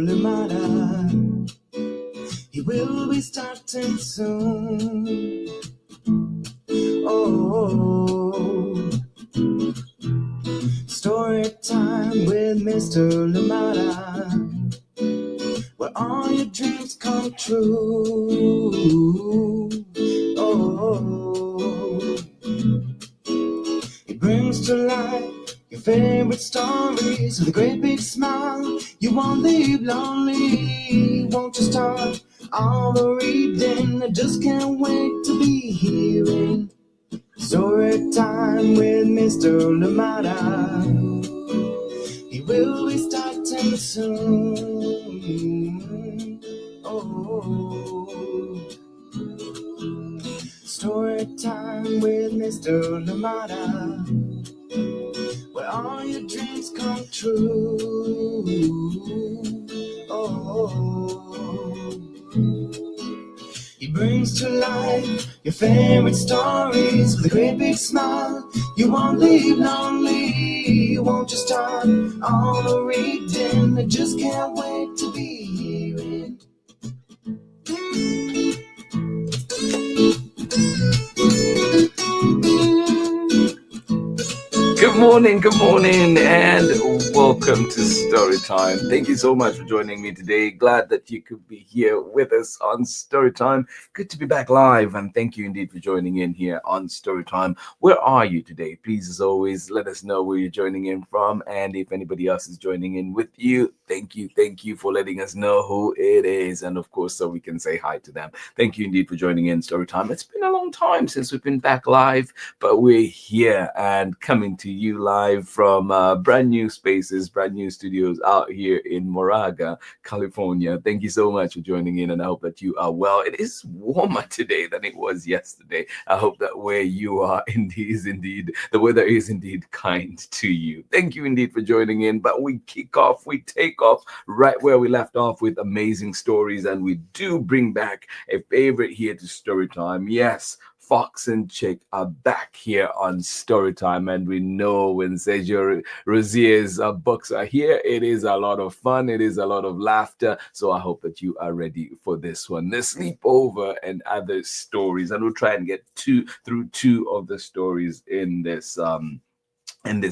Limata. He will be starting soon. Oh, story time with Mr. Limata, where all your dreams come true. Oh, he brings to life your favorite stories with a great big smile. You won't leave lonely. Won't you start all the reading? I just can't wait to be hearing story time with Mr. Limata. He will be starting soon. Oh, story time with Mr. Limata, where all your dreams come true. Oh, he brings to life your favorite stories with a great big smile. You won't leave lonely. You won't just start all the reading. I just can't wait to be hearing. Good morning, and welcome to Storytime. Thank you so much for joining me today. Glad that you could be here with us on Storytime. Good to be back live, and thank you indeed for joining in here on Storytime. Where are you today? Please, as always, let us know where you're joining in from, and if anybody else is joining in with you, thank you for letting us know who it is, and of course, so we can say hi to them. Thank you indeed for joining in Storytime. It's been a long time since we've been back live, but we're here and coming to you live from brand new spaces, brand new studios out here in Moraga, California. Thank you so much for joining in, and I hope that you are well. It is warmer today than it was yesterday. I hope that where you are indeed the weather is indeed kind to you. Thank you indeed for joining in. But we take off right where we left off with amazing stories, and we do bring back a favorite here to Storytime. Yes, Fox and Chick are back here on Storytime, and we know when Sergio Ruzzier's books are here, it is a lot of fun, it is a lot of laughter. So I hope that you are ready for this one, The Sleepover and Other Stories, and we'll try and get through two of the stories in this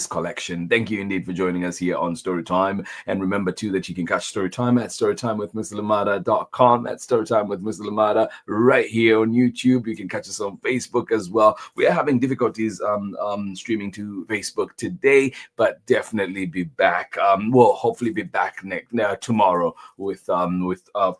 collection. Thank you indeed for joining us here on Storytime. And remember too that you can catch Storytime at storytimewithmrlimata.com, at storytimewithmrlimata right here on YouTube. You can catch us on Facebook as well. We are having difficulties streaming to Facebook today, but definitely be back. Hopefully be back tomorrow with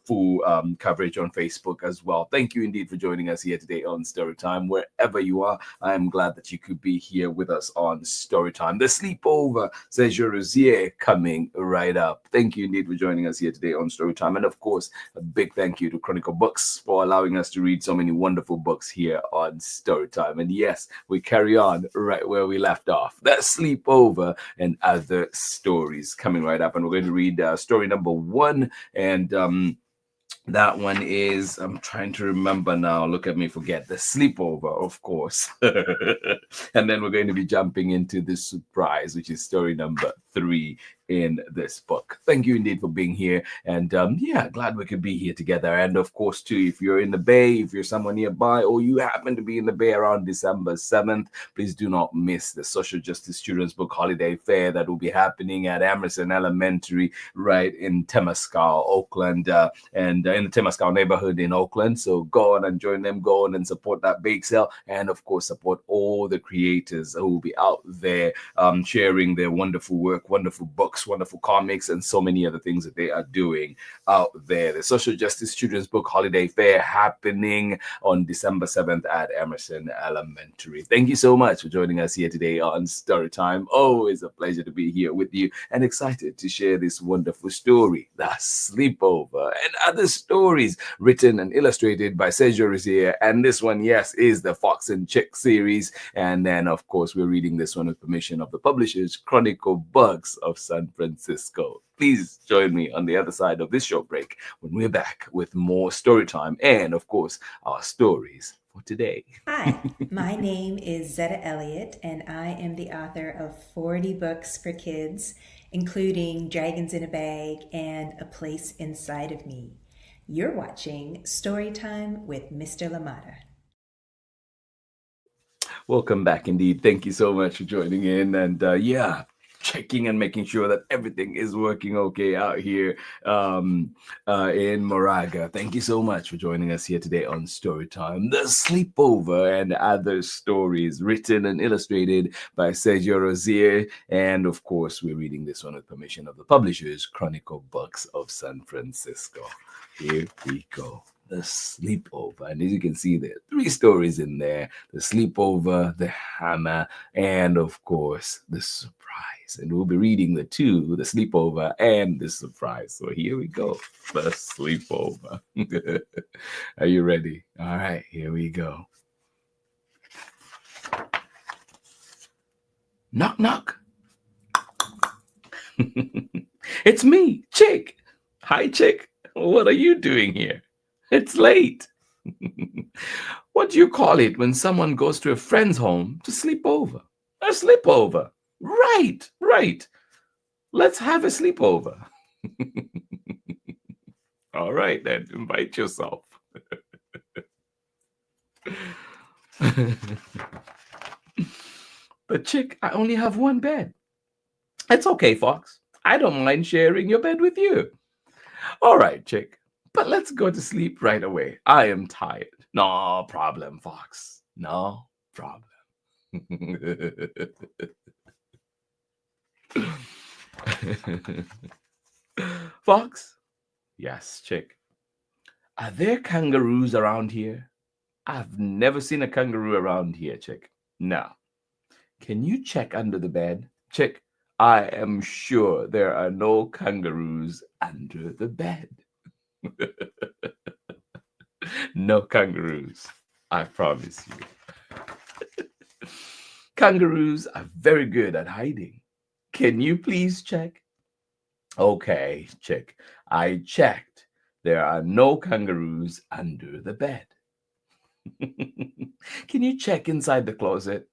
full coverage on Facebook as well. Thank you indeed for joining us here today on Storytime. Wherever you are, I am glad that you could be here with us on Storytime. The Sleepover, Sergio Ruzzier, coming right up. Thank you indeed for joining us here today on Storytime. And of course, a big thank you to Chronicle Books for allowing us to read so many wonderful books here on Storytime. And yes, we carry on right where we left off. The Sleepover and Other Stories, coming right up. And we're going to read story number 1. And that one is, I'm trying to remember now. Look at me forget. The Sleepover, of course. And then we're going to be jumping into the surprise, which is story number 3 in this book. Thank you indeed for being here, and glad we could be here together. And of course too, if you're in the Bay, if you're somewhere nearby, or you happen to be in the Bay around December 7th, please do not miss the Social Justice Children's Book Holiday Fair that will be happening at Emerson Elementary right in Temescal, Oakland, and in the Temescal neighborhood in Oakland. So go on and join them, go on and support that bake sale, and of course support all the creators who will be out there sharing their wonderful work, wonderful books, wonderful comics, and so many other things that they are doing out there. The Social Justice Children's Book Holiday Fair happening on December 7th at Emerson Elementary. Thank you so much for joining us here today on Storytime. Always a pleasure to be here with you, and excited to share this wonderful story, The Sleepover and Other Stories, written and illustrated by Sergio Ruzzier. And this one, yes, is the Fox and Chick series. And then, of course, we're reading this one with permission of the publishers, Chronicle Books of San Francisco. Please join me on the other side of this short break when we're back with more story time and, of course, our stories for today. Hi, my name is Zetta Elliott, and I am the author of 40 books for kids including Dragons in a Bag and A Place Inside of Me. You're watching Storytime with Mr. Limata. Welcome back indeed. Thank you so much for joining in. And checking and making sure that everything is working okay out here in Moraga. Thank you so much for joining us here today on Storytime, the sleepover and other stories written and illustrated by Sergio Ruzzier. And of course, we're reading this one with permission of the publishers, Chronicle Books of San Francisco. Here we go. The sleepover. And as you can see, there are 3 stories in there: the sleepover, the hammer, and of course, the surprise. And we'll be reading the 2, the sleepover and the surprise. So here we go. The sleepover. Are you ready? All right, here we go. Knock, knock. It's me, Chick. Hi, Chick. What are you doing here? It's late. What do you call it when someone goes to a friend's home to sleep over? A sleepover. Right. Let's have a sleepover. All right, then. Invite yourself. But Chick, I only have one bed. It's okay, Fox. I don't mind sharing your bed with you. All right, Chick. But let's go to sleep right away. I am tired. No problem, Fox. No problem. Fox? Yes, Chick. Are there kangaroos around here? I've never seen a kangaroo around here, Chick. No. Can you check under the bed? Chick, I am sure there are no kangaroos under the bed. No kangaroos, I promise you. Kangaroos are very good at hiding. Can you please check? Okay, Chick. I checked. There are no kangaroos under the bed. Can you check inside the closet?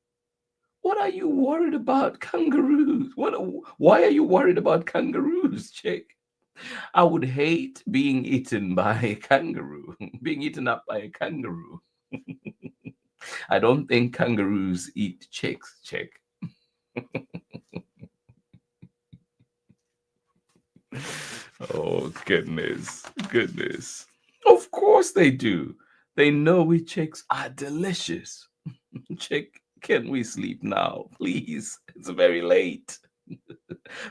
What are you worried about kangaroos? Why are you worried about kangaroos, Chick? I would hate being eaten by a kangaroo, being eaten up by a kangaroo. I don't think kangaroos eat chicks, Chick. Oh, goodness. Of course they do. They know we chicks are delicious. Chick, can we sleep now, please? It's very late.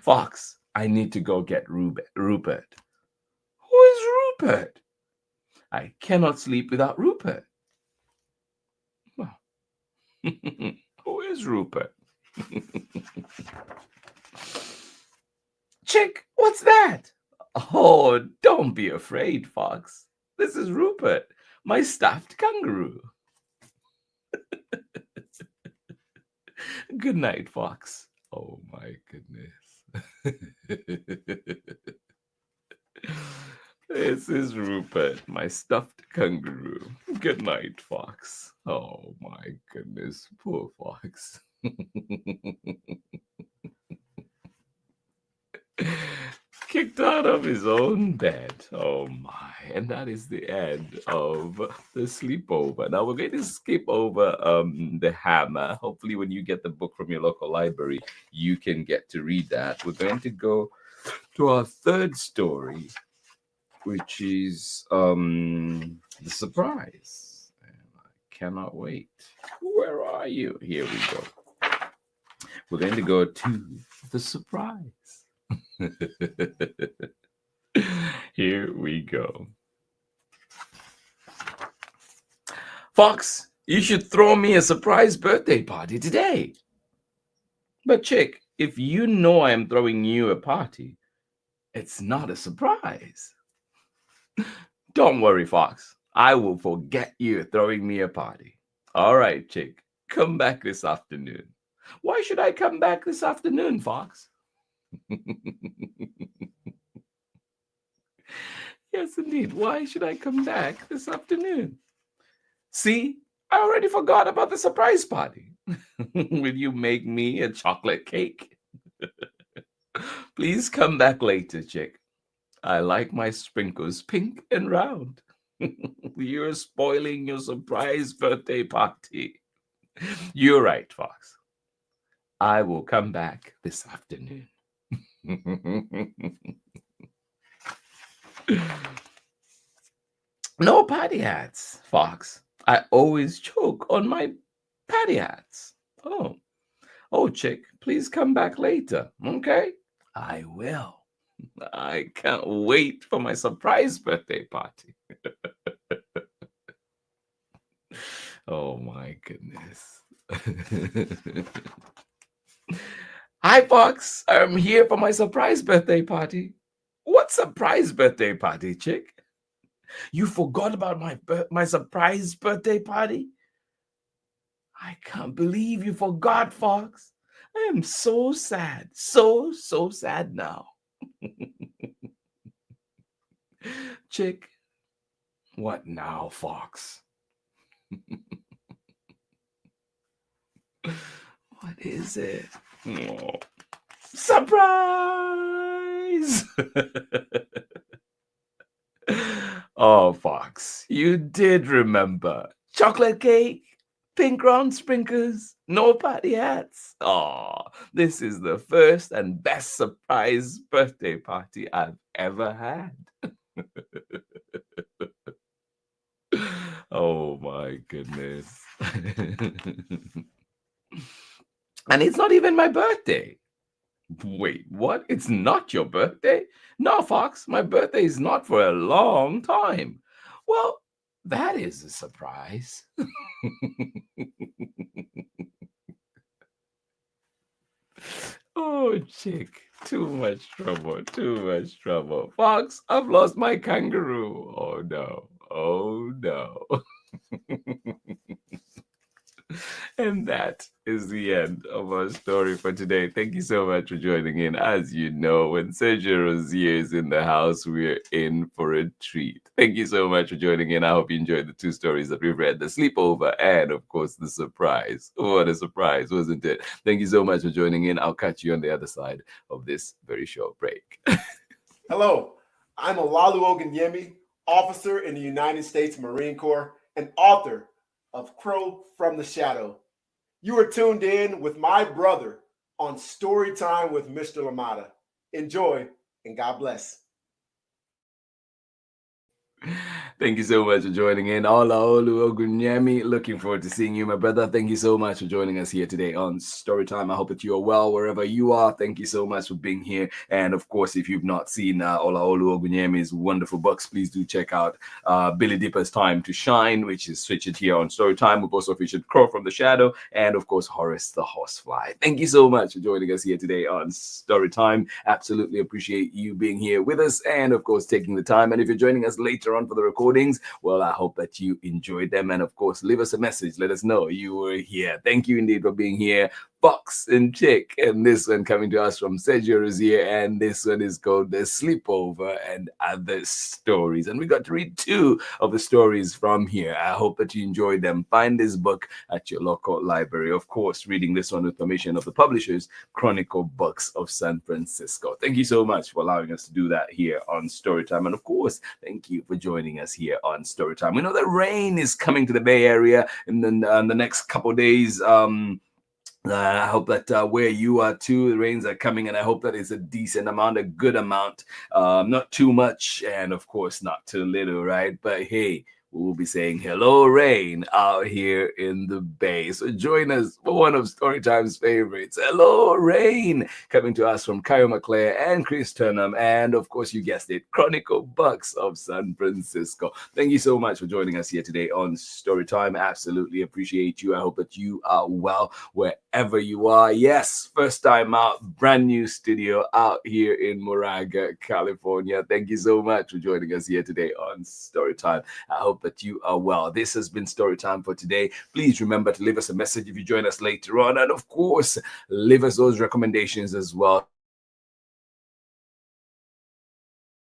Fox, I need to go get Rupert. Who is Rupert? I cannot sleep without Rupert. Well, who is Rupert? Chick, what's that? Oh, don't be afraid, Fox. This is Rupert, my stuffed kangaroo. Good night, Fox. Oh, my goodness. This is Rupert, my stuffed kangaroo. Good night, Fox. Oh, my goodness. Poor Fox. Kicked out of his own bed. Oh my. And that is the end of the sleepover. Now we're going to skip over the hammer. Hopefully when you get the book from your local library, you can get to read that. We're going to go to our 3rd story, which is the surprise. And I cannot wait. Where are you? Here we go. We're going to go to the surprise. Here we go. Fox, you should throw me a surprise birthday party today. But Chick, if you know I am throwing you a party, it's not a surprise. Don't worry, Fox. I will forget you throwing me a party. All right, Chick, come back this afternoon. Why should I come back this afternoon, Fox? Yes, indeed. Why should I come back this afternoon? See, I already forgot about the surprise party. Will you make me a chocolate cake? Please come back later, chick. I like my sprinkles pink and round. You're spoiling your surprise birthday party. You're right, Fox. I will come back this afternoon. No party hats, Fox. I always choke on my party hats. Oh, chick, please come back later, okay? I will. I can't wait for my surprise birthday party. Oh my goodness. Hi, Fox. I'm here for my surprise birthday party. What surprise birthday party, chick? You forgot about my surprise birthday party? I can't believe you forgot, Fox. I am so sad. So sad now. Chick, what now, Fox? What is it? Oh, surprise! Oh, Fox, you did remember. Chocolate cake, pink round sprinkles, no party hats. Oh, this is the first and best surprise birthday party I've ever had. Oh my goodness. And it's not even my birthday. Wait, what? It's not your birthday? No, Fox, my birthday is not for a long time. Well, that is a surprise. Oh, chick, too much trouble, too much trouble. Fox, I've lost my kangaroo. Oh, no. Oh, no. And that is the end of our story for today. Thank you so much for joining in. As you know, when Sergio Ruzzier is in the house, we're in for a treat. Thank you so much for joining in. I hope you enjoyed the two stories that we've read, the sleepover and, of course, the surprise. What a surprise, wasn't it? Thank you so much for joining in. I'll catch you on the other side of this very short break. Hello, I'm Olalu Ogunyemi, officer in the United States Marine Corps and author of Crow from the Shadow. You are tuned in with my brother on Story Time with Mr. Limata. Enjoy and God bless. Thank you so much for joining in. Ola Olu Ogunyemi. Looking forward to seeing you, my brother. Thank you so much for joining us here today on Storytime. I hope that you are well wherever you are. Thank you so much for being here. And of course, if you've not seen Ola Olu Ogunyemi's wonderful books, please do check out Billy Dipper's Time to Shine, which is featured here on Storytime. We've also featured Crow from the Shadow and, of course, Horace the Horsefly. Thank you so much for joining us here today on Storytime. Absolutely appreciate you being here with us and, of course, taking the time. And if you're joining us later on for the recordings, well, I hope that you enjoyed them. And of course, leave us a message. Let us know you were here. Thank you indeed for being here. Fox and Chick, and this one coming to us from Sergio Ruzzier, and this one is called The Sleepover and Other Stories. And we got to read two of the stories from here. I hope that you enjoyed them. Find this book at your local library. Of course, reading this one with permission of the publishers, Chronicle Books of San Francisco. Thank you so much for allowing us to do that here on Storytime. And of course, thank you for joining us here on Storytime. We know that rain is coming to the Bay Area in the next couple days. I hope that where you are too, the rains are coming, and I hope that it's a decent amount, a good amount, not too much, and of course not too little, right? But hey, we'll be saying hello rain out here in the Bay. So join us for one of Storytime's favorites, Hello Rain, coming to us from Kyle McClare and Chris Turnham, and of course, you guessed it, Chronicle Books of San Francisco. Thank you so much for joining us here today on Storytime. Absolutely appreciate you. I hope that you are well wherever you are. Yes, first time out, brand new studio out here in Moraga, California. Thank you so much for joining us here today on Storytime. I hope that you are well. This has been Storytime for today. Please remember to leave us a message if you join us later on. And of course, leave us those recommendations as well.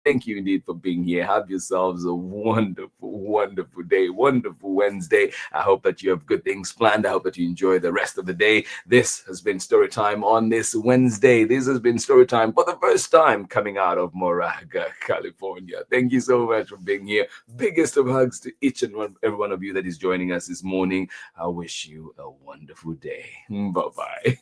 Thank you indeed for being here. Have yourselves a wonderful, wonderful day, wonderful Wednesday. I hope that you have good things planned. I hope that you enjoy the rest of the day. This has been Storytime on this Wednesday. This has been Storytime for the first time coming out of Moraga, California. Thank you so much for being here. Biggest of hugs to each and every one of you that is joining us this morning. I wish you a wonderful day. Bye-bye.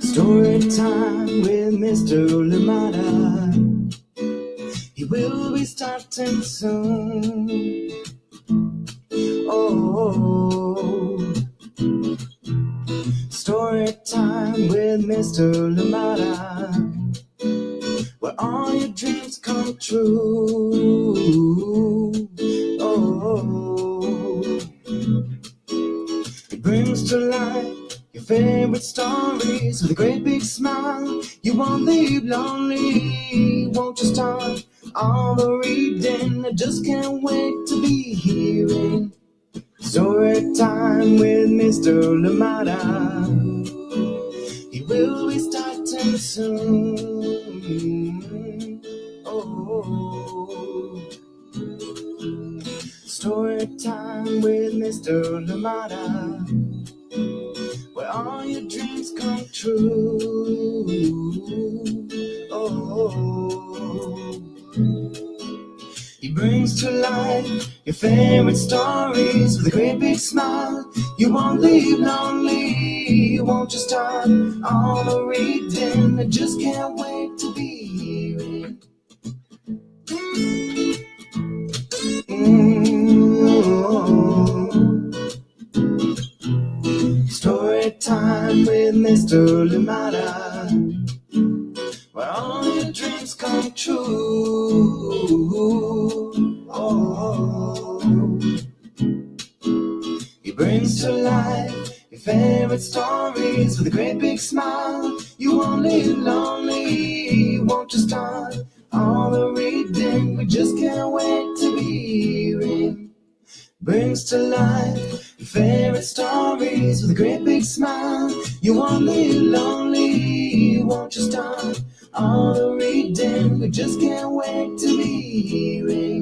Story time with Mr. Limata. He will be starting soon. Oh, story time with Mr. Limata, where all your dreams come true. Oh, he brings to life your favorite stories with a great big smile. You won't leave lonely. Won't you start all the reading? I just can't wait to be hearing story time with Mr. Limata. He will be starting soon. Oh, story time with Mr. Limata, where all your dreams come true. Oh, he brings to life your favorite stories with a great big smile. You won't leave lonely. Won't you start all the reading? I just can't wait to be hearing. Story time with Mr. Limata, where all your dreams come true. Oh, he brings to life your favorite stories with a great big smile. You won't live lonely. Won't you start all the reading? We just can't wait to be hearing. Brings to life your favorite stories with a great big smile. You won't live lonely. Won't you start all the reading? We just can't wait to be hearing.